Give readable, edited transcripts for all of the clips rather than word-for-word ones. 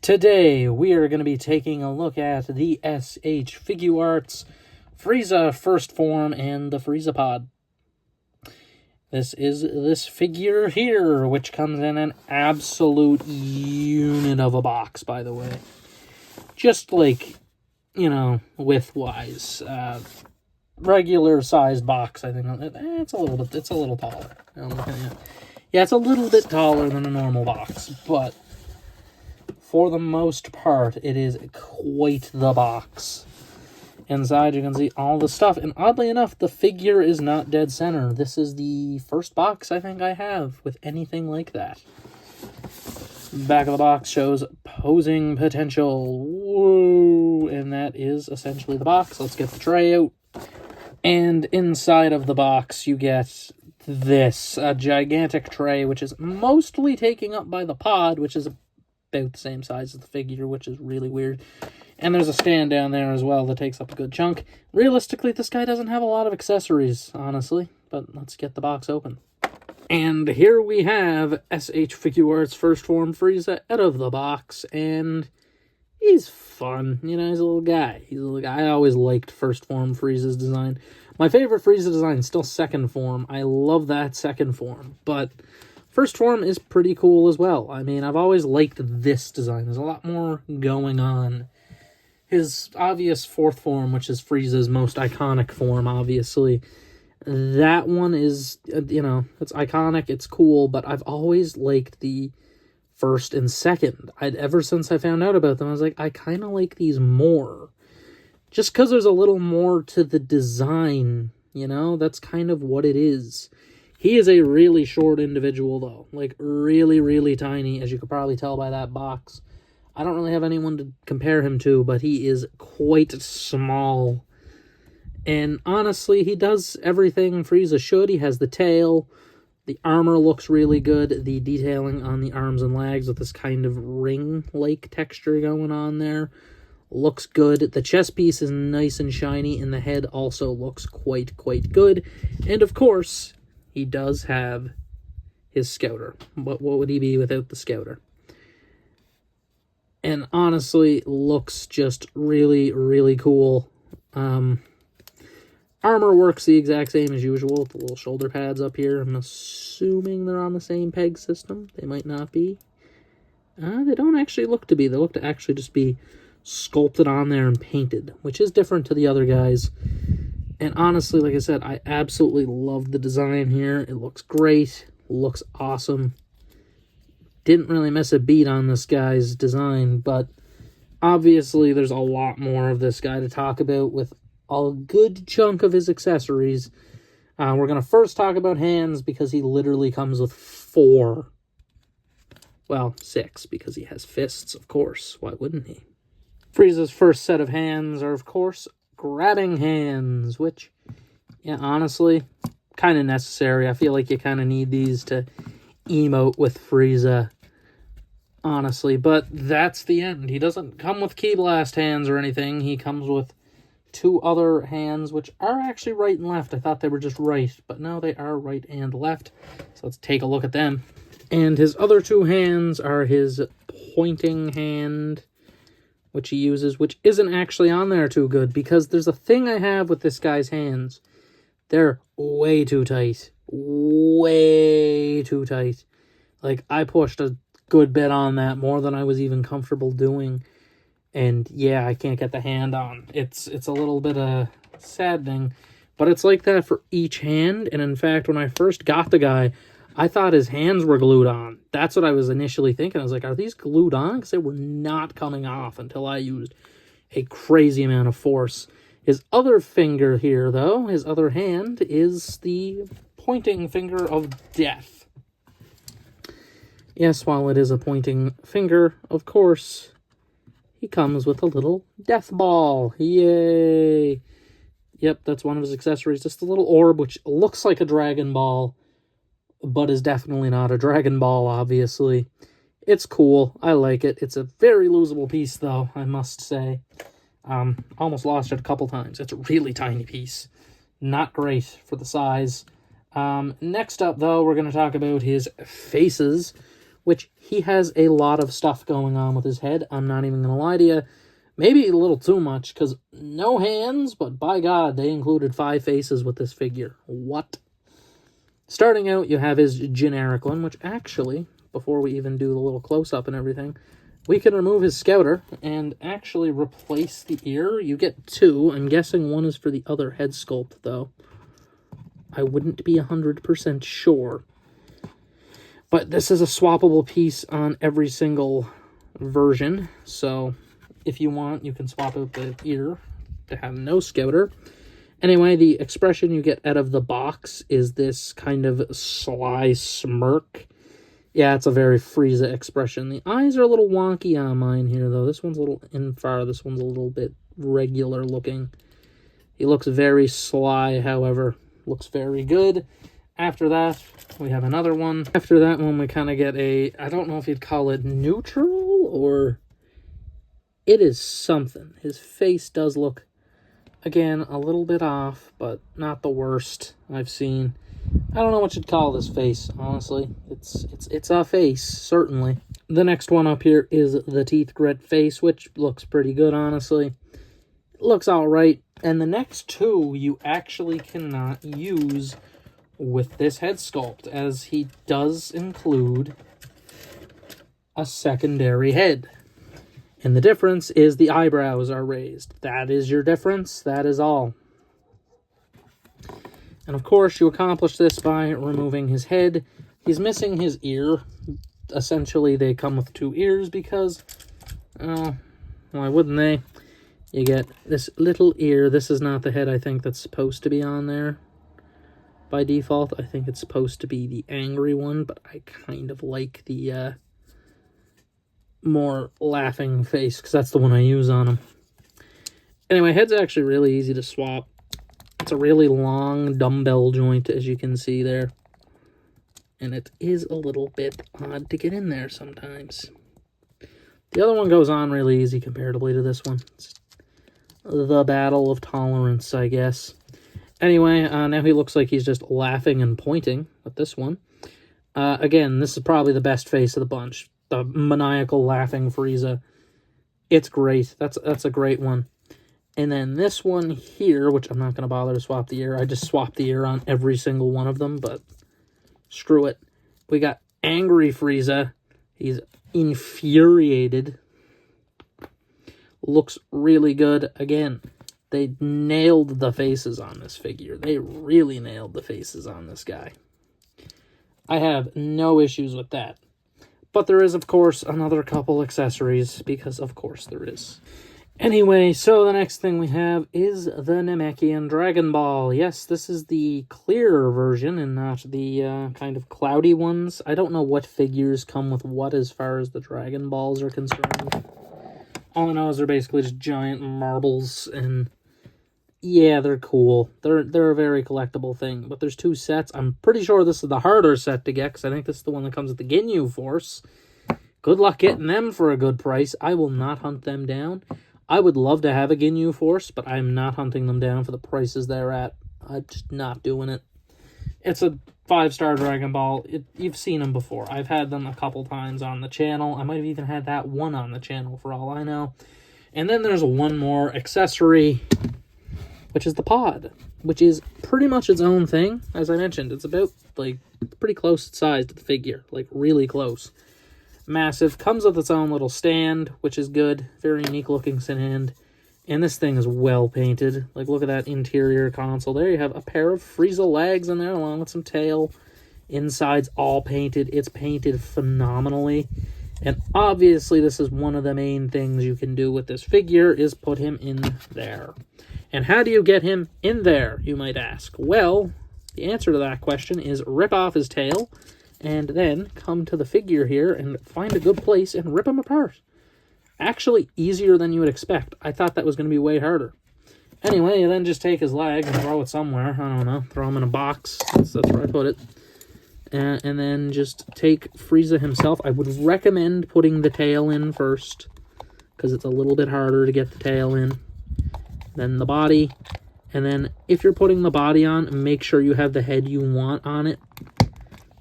Today, we are going to be taking a look at the SH Figuarts Frieza First Form and the Frieza Pod. This is this figure here, which comes in an absolute unit of a box, by the way. Just like, width-wise. Regular-sized box, I think. It's a little taller. Yeah, it's a little bit taller than a normal box, but for the most part, it is quite the box. Inside, you can see all the stuff. And oddly enough, the figure is not dead center. This is the first box I think I have with anything like that. Back of the box shows posing potential. Whoa! And that is essentially the box. Let's get the tray out. And inside of the box, you get this, a gigantic tray, which is mostly taken up by the pod, which is about the same size as the figure, which is really weird. And there's a stand down there as well that takes up a good chunk. Realistically, this guy doesn't have a lot of accessories, honestly. But let's get the box open. And here we have SH Figuarts First Form Frieza out of the box. And he's fun. He's a little guy. I always liked First Form Frieza's design. My favorite Frieza design is still Second Form. I love that Second Form. But First Form is pretty cool as well. I've always liked this design. There's a lot more going on. His obvious Fourth Form, which is Frieza's most iconic form, obviously. That one is, it's iconic, it's cool, but I've always liked the first and second. Ever since I found out about them, I was like, I kind of like these more. Just because there's a little more to the design, that's kind of what it is. He is a really short individual, though. Like, really, really tiny, as you could probably tell by that box. I don't really have anyone to compare him to, but he is quite small. And honestly, he does everything Frieza should. He has the tail. The armor looks really good. The detailing on the arms and legs with this kind of ring-like texture going on there looks good. The chest piece is nice and shiny, and the head also looks quite good. And of course, he does have his scouter. But what would he be without the scouter? And honestly, looks just really, really cool. Armor works the exact same as usual with the little shoulder pads up here. I'm assuming they're on the same peg system. They might not be. They don't actually look to be. They look to actually just be sculpted on there and painted, which is different to the other guys. And honestly, like I said, I absolutely love the design here. It looks great. Looks awesome. Didn't really miss a beat on this guy's design, but obviously there's a lot more of this guy to talk about with a good chunk of his accessories. We're going to first talk about hands because he literally comes with 4. Well, 6 because he has fists, of course. Why wouldn't he? Frieza's first set of hands are, of course, grabbing hands, which, yeah, honestly, kind of necessary. I feel like you kind of need these to emote with Frieza, honestly. But that's the end. He doesn't come with Ki Blast hands or anything. He comes with 2 other hands, which are actually right and left. I thought they were just right, but no, they are right and left. So let's take a look at them. And his other 2 hands are his pointing hand, which he uses, which isn't actually on there too good, because there's a thing I have with this guy's hands. They're way too tight. Way too tight. Like, I pushed a good bit on that, more than I was even comfortable doing. And yeah, I can't get the hand on. It's a little bit saddening, but it's like that for each hand. And in fact, when I first got the guy, I thought his hands were glued on. That's what I was initially thinking. I was like, are these glued on? Because they were not coming off until I used a crazy amount of force. His other finger here, though, his other hand, is the pointing finger of death. Yes, while it is a pointing finger, of course, he comes with a little death ball. Yay! Yep, that's one of his accessories. Just a little orb, which looks like a Dragon Ball, but is definitely not a Dragon Ball, obviously. It's cool. I like it. It's a very losable piece, though, I must say. Almost lost it a couple times. It's a really tiny piece. Not great for the size. Next up, though, we're going to talk about his faces, which he has a lot of stuff going on with his head. I'm not even going to lie to you. Maybe a little too much, because no hands, but by God, they included 5 faces with this figure. What? Starting out, you have his generic one, which actually, before we even do the little close-up and everything, we can remove his scouter and actually replace the ear. You get 2. I'm guessing one is for the other head sculpt, though. I wouldn't be 100% sure. But this is a swappable piece on every single version, so if you want, you can swap out the ear to have no scouter. Anyway, the expression you get out of the box is this kind of sly smirk. Yeah, it's a very Frieza expression. The eyes are a little wonky on mine here, though. This one's a little infar. This one's a little bit regular looking. He looks very sly, however. Looks very good. After that, we have another one. After that one, we kind of get a, I don't know if you'd call it neutral, or it is something. His face does look, again, a little bit off, but not the worst I've seen. I don't know what you'd call this face, honestly. It's a face, certainly. The next one up here is the teeth grit face, which looks pretty good, honestly. It looks alright. And the next 2 you actually cannot use with this head sculpt, as he does include a secondary head. And the difference is the eyebrows are raised. That is your difference. That is all. And of course, you accomplish this by removing his head. He's missing his ear. Essentially, they come with 2 ears because, why wouldn't they? You get this little ear. This is not the head I think that's supposed to be on there. By default, I think it's supposed to be the angry one, but I kind of like the more laughing face, because that's the one I use on him. Anyway, head's actually really easy to swap. It's a really long dumbbell joint, as you can see there. And it is a little bit odd to get in there sometimes. The other one goes on really easy comparatively to this one. It's the battle of tolerance, I guess. Anyway, now he looks like he's just laughing and pointing with this one. Again, this is probably the best face of the bunch. The maniacal laughing Frieza. It's great. That's a great one. And then this one here, which I'm not going to bother to swap the ear. I just swapped the ear on every single one of them, but screw it. We got angry Frieza. He's infuriated. Looks really good. Again, they nailed the faces on this figure. They really nailed the faces on this guy. I have no issues with that. But there is, of course, another couple accessories, because of course there is. Anyway, so the next thing we have is the Namekian Dragon Ball. Yes, this is the clearer version and not the kind of cloudy ones. I don't know what figures come with what as far as the Dragon Balls are concerned. All I know is they're basically just giant marbles, and yeah, they're cool. They're a very collectible thing, but there's 2 sets. I'm pretty sure this is the harder set to get, because I think this is the one that comes with the Ginyu Force. Good luck getting them for a good price. I will not hunt them down. I would love to have a Ginyu Force, but I'm not hunting them down for the prices they're at. I'm just not doing it. It's a 5-star Dragon Ball. You've seen them before. I've had them a couple times on the channel. I might have even had that one on the channel for all I know. And then there's one more accessory, which is the pod, which is pretty much its own thing. As I mentioned, it's about, like, pretty close size to the figure. Like, really close. Massive. Comes with its own little stand, which is good. Very unique looking stand. And this thing is well painted. Like, look at that interior console. There you have a pair of Frieza legs in there, along with some tail. Inside's all painted. It's painted phenomenally. And obviously, this is one of the main things you can do with this figure, is put him in there. And how do you get him in there, you might ask? Well, the answer to that question is rip off his tail, and then come to the figure here and find a good place and rip him apart. Actually, easier than you would expect. I thought that was going to be way harder. Anyway, you then just take his leg and throw it somewhere. I don't know. Throw him in a box. That's where I put it. And then just take Frieza himself. I would recommend putting the tail in first, because it's a little bit harder to get the tail in. Then the body. And then if you're putting the body on, make sure you have the head you want on it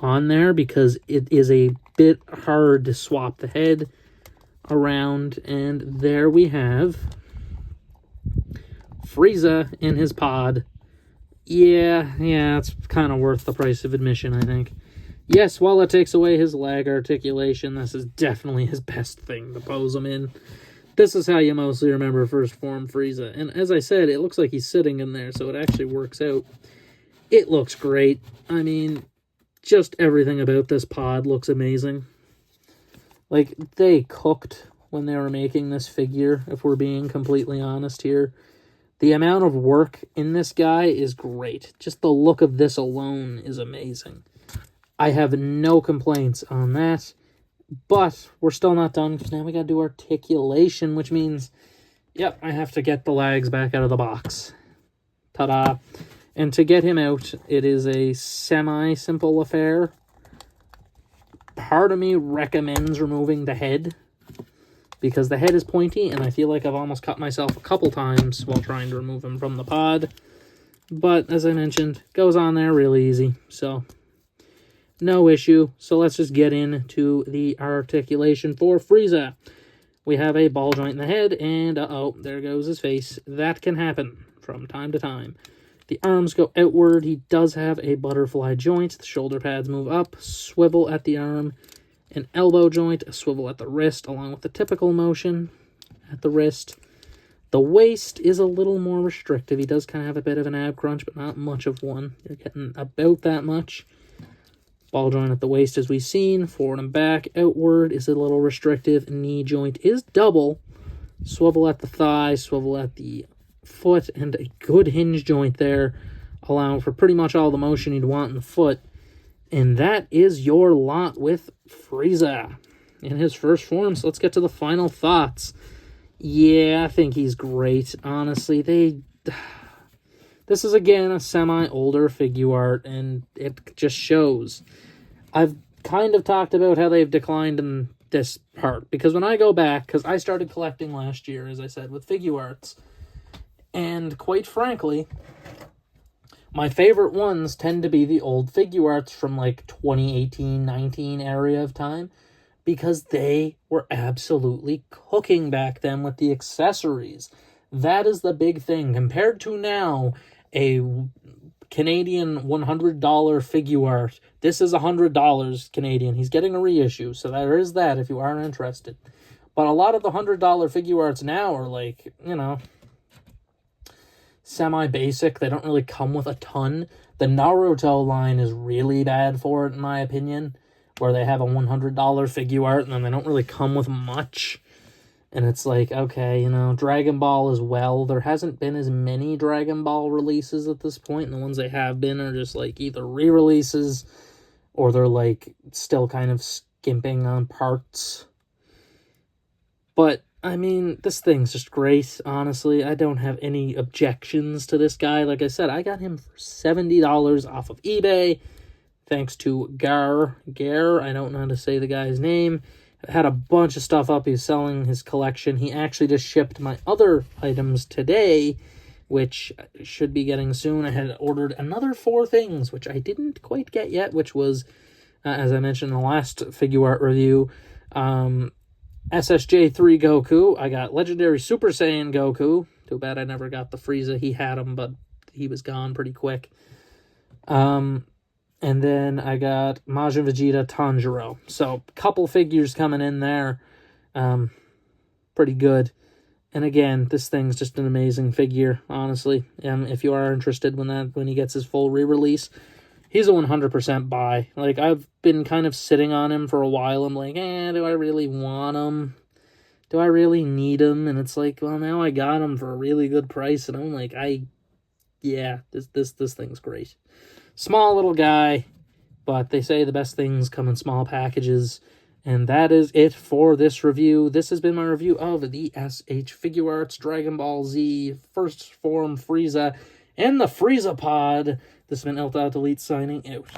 on there, because it is a bit hard to swap the head around. And there we have Frieza in his pod. Yeah, it's kind of worth the price of admission, I think. Yes, while it takes away his leg articulation, this is definitely his best thing to pose him in. This is how you mostly remember First Form Frieza. And as I said, it looks like he's sitting in there, so it actually works out. It looks great. I mean, just everything about this pod looks amazing. Like, they cooked when they were making this figure, if we're being completely honest here. The amount of work in this guy is great. Just the look of this alone is amazing. I have no complaints on that. But we're still not done, because now we got to do articulation, which means, yep, I have to get the legs back out of the box. Ta-da. And to get him out, it is a semi-simple affair. Part of me recommends removing the head, because the head is pointy, and I feel like I've almost cut myself a couple times while trying to remove him from the pod. But, as I mentioned, goes on there really easy, so no issue. So let's just get into the articulation for Frieza. We have a ball joint in the head, and uh-oh, there goes his face. That can happen from time to time. The arms go outward. He does have a butterfly joint. The shoulder pads move up, swivel at the arm, an elbow joint, a swivel at the wrist, along with the typical motion at the wrist. The waist is a little more restrictive. He does kind of have a bit of an ab crunch, but not much of one. You're getting about that much. Ball joint at the waist, as we've seen. Forward and back. Outward is a little restrictive. Knee joint is double. Swivel at the thigh, swivel at the foot, and a good hinge joint there, allowing for pretty much all the motion you'd want in the foot. And that is your lot with Frieza in his first form. So let's get to the final thoughts. Yeah, I think he's great. Honestly, this is, again, a semi-older figure art, and it just shows. I've kind of talked about how they've declined in this part, because when I go back, because I started collecting last year, as I said, with figure arts, and quite frankly, my favorite ones tend to be the old figure arts from, like, 2018-19 area of time, because they were absolutely cooking back then with the accessories. That is the big thing. Compared to now, a Canadian $100 figure art, this is $100 Canadian. He's getting a reissue, so there is that if you are interested. But a lot of the $100 figure arts now are like, you know, semi-basic. They don't really come with a ton. The Naruto line is really bad for it, in my opinion, where they have a $100 figure art and then they don't really come with much. And it's like, okay, you know, Dragon Ball as well. There hasn't been as many Dragon Ball releases at this point. And the ones they have been are just, like, either re-releases or they're, like, still kind of skimping on parts. But, I mean, this thing's just great, honestly. I don't have any objections to this guy. Like I said, I got him for $70 off of eBay. Thanks to Gar, I don't know how to say the guy's name. Had a bunch of stuff up. He's selling his collection. He actually just shipped my other items today, which I should be getting soon. I had ordered another 4 things, which I didn't quite get yet, which was, as I mentioned in the last figure art review, SSJ3 Goku. I got Legendary Super Saiyan Goku. Too bad I never got the Frieza. He had him, but he was gone pretty quick. And then I got Majin Vegeta Tanjiro. So, couple figures coming in there. Pretty good. And again, this thing's just an amazing figure, honestly. If you are interested when he gets his full re-release, he's a 100% buy. Like, I've been kind of sitting on him for a while. I'm like, do I really want him? Do I really need him? And it's like, well, now I got him for a really good price. And I'm like, this thing's great. Small little guy, but they say the best things come in small packages. And that is it for this review. This has been my review of the SH Figure Arts Dragon Ball Z First Form Frieza and the Frieza Pod. This has been Elta Delete signing out.